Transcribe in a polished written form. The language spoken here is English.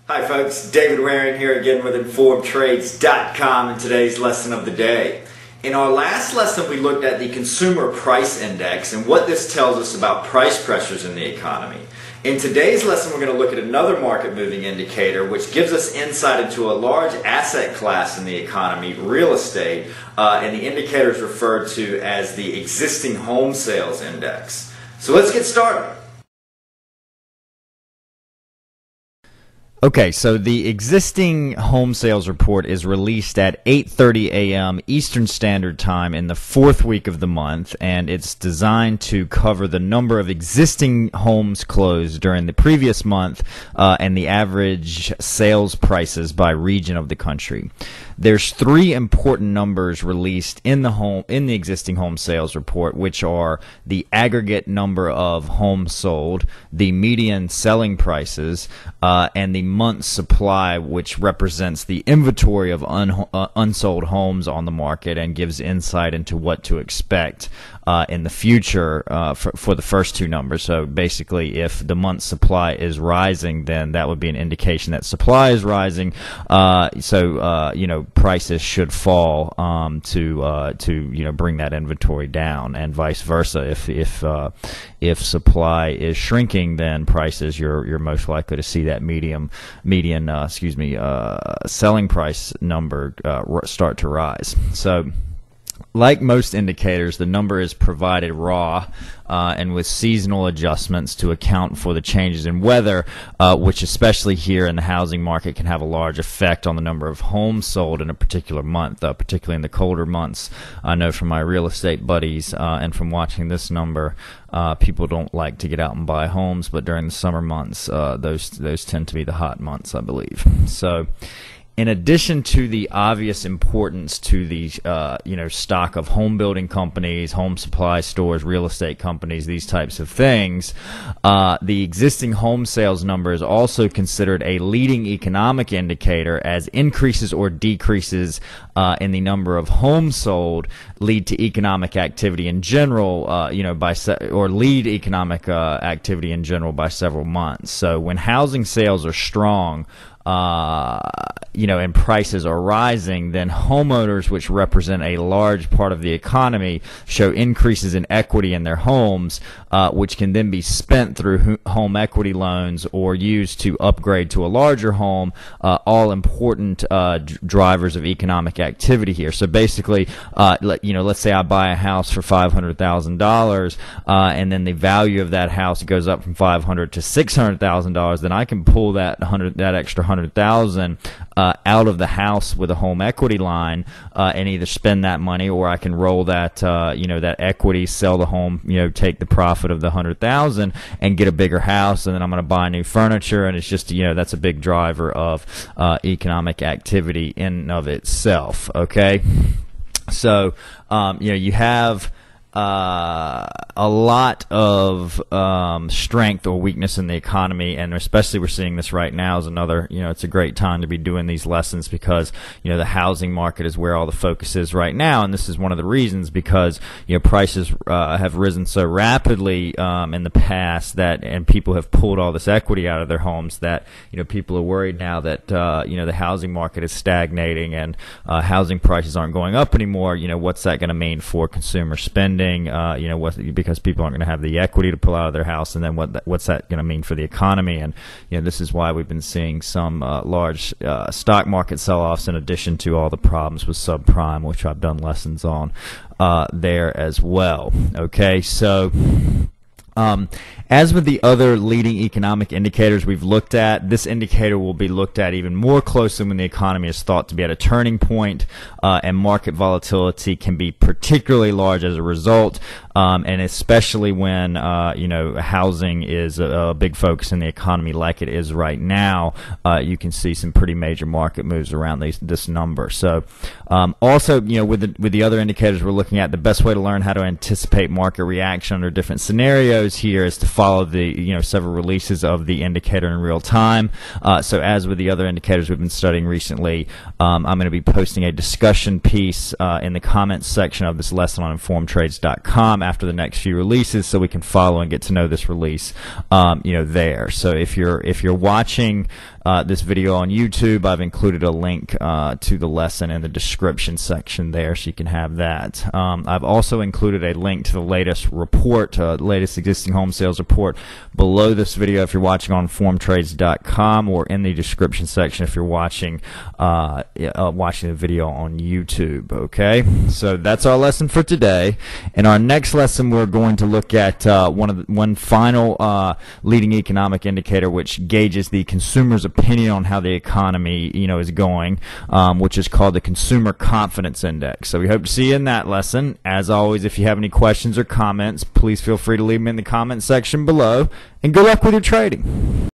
Hi folks, David Waring here again with InformedTrades.com and today's lesson of the day. In our last lesson we looked at the Consumer Price Index and what this tells us about price pressures in the economy. In today's lesson we're going to look at another market moving indicator which gives us insight into a large asset class in the economy, real estate, and the indicator is referred to as the Existing Home Sales Index. So let's get started. Okay, so the existing home sales report is released at 8:30 a.m. Eastern Standard Time in the fourth week of the month, and it's designed to cover the number of existing homes closed during the previous month and the average sales prices by region of the country. There's three important numbers released in the existing home sales report, which are the aggregate number of homes sold, the median selling prices, and the month's supply, which represents the inventory of unsold homes on the market and gives insight into what to expect in the future for the first two numbers. So basically, if the month's supply is rising, then that would be an indication that supply is rising. Prices should fall to bring that inventory down, and vice versa. If supply is shrinking, then prices you're most likely to see that median selling price number start to rise. So, like most indicators, the number is provided raw and with seasonal adjustments to account for the changes in weather, which especially here in the housing market can have a large effect on the number of homes sold in a particular month, particularly in the colder months. I know from my real estate buddies and from watching this number, people don't like to get out and buy homes, but during the summer months, those tend to be the hot months, I believe. So, in addition to the obvious importance to the stock of home building companies, home supply stores, real estate companies, these types of things, the existing home sales number is also considered a leading economic indicator, as increases or decreases in the number of homes sold lead to economic activity in general, lead economic activity in general by several months. So when housing sales are strong, and prices are rising, then homeowners, which represent a large part of the economy, show increases in equity in their homes, which can then be spent through home equity loans or used to upgrade to a larger home, all important drivers of economic activity here. So basically, let's say I buy a house for $500,000, and then the value of that house goes up from $500,000 to $600,000, then I can pull that extra $100,000 out of the house with a home equity line and either spend that money, or I can roll that that equity, sell the home, take the profit of the $100,000 and get a bigger house, and then I'm going to buy new furniture, and it's just that's a big driver of economic activity in and of itself. Okay, so you have a lot of strength or weakness in the economy, and especially we're seeing this right now is another, it's a great time to be doing these lessons, because the housing market is where all the focus is right now, and this is one of the reasons, because prices have risen so rapidly in the past and people have pulled all this equity out of their homes that people are worried now that the housing market is stagnating and housing prices aren't going up anymore. What's that going to mean for consumer spending? Because people aren't going to have the equity to pull out of their house, and then what's that going to mean for the economy? And this is why we've been seeing some large stock market sell-offs, in addition to all the problems with subprime, which I've done lessons on there as well. Okay, so as with the other leading economic indicators we've looked at, this indicator will be looked at even more closely when the economy is thought to be at a turning point, and market volatility can be particularly large as a result, and especially when housing is a big focus in the economy like it is right now. You can see some pretty major market moves around this number. So also, with the other indicators we're looking at, the best way to learn how to anticipate market reaction under different scenarios here is to follow the several releases of the indicator in real time. So as with the other indicators we've been studying recently, I'm going to be posting a discussion piece in the comments section of this lesson on InformedTrades.com after the next few releases, so we can follow and get to know this release there. So if you're watching this video on YouTube, I've included a link to the lesson in the description section there, so you can have that. I've also included a link to the latest report, latest existing home sales report, below this video if you're watching on informedtrades.com, or in the description section if you're watching watching the video on YouTube. Okay, so that's our lesson for today. In our next lesson, we're going to look at one final leading economic indicator, which gauges the consumer's opinion on how the economy is going, which is called the Consumer Confidence Index. So we hope to see you in that lesson. As always, if you have any questions or comments, please feel free to leave them in the comment section below, and good luck with your trading.